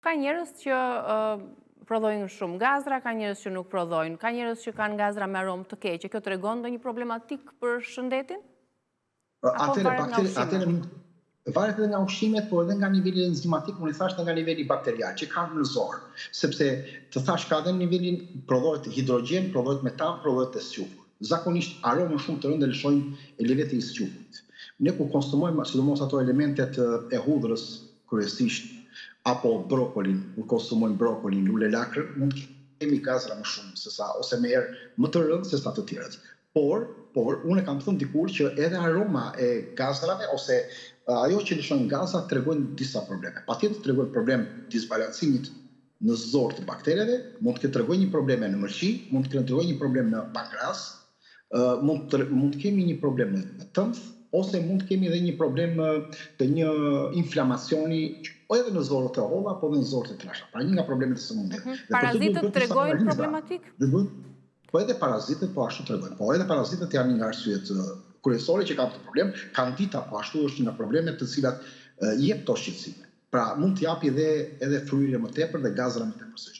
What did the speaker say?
Ka njerëz që prodhojnë shumë gazra, ka njerëz që nuk prodhojnë, ka njerëz që kanë gazra me aromë të keqe. Kjo tregon ndonjë problematik për shëndetin? Apo varet nga ushqimet? Varet edhe nga ushqimet, por edhe nga niveli enzimatik, unë i thash nga niveli bakterial, që kanë në zorë. Sepse të thash ka edhe në nivelin prodhohet hidrogjen, prodhohet metan, prodhohet e squfur. Zakonisht aromën shumë të rëndë lëshojnë e leveti i squfurit. Ne ku konsumojmë, sidomos ato elementet e hudhrës, kryesisht, apo brokolin, kur konsumojmë brokolin, lule lakrën, mund të kemi gazra më shumë ose me erë më të rëndë se sa të tjerët. Por, unë kam thënë dikur që edhe aroma e gazrave ose ajo që lëshon gazra tregojnë disa probleme. Patjetër tregojnë problem disbalancimit në zorë të bakterjeve, mund të tregojnë një probleme në mërqi, mund të tregojnë një problem në pankreas, mund të kemi një problem në tëmth, ose mund të kemi edhe një problem të një inflamacioni edhe në zorët e holla, po edhe në zorët e trasha. Pra një nga problemet e sëmundjes. Parazitët tregojnë problematik? Po edhe parazitët po ashtu tregojnë. Po edhe parazitët janë një nga arsyet kryesore që kanë këtë problem. Kandida po ashtu është një nga problemet të cilat jep to shqetësime. Pra mund të japi edhe fryrje më tepër dhe gazra më tepër.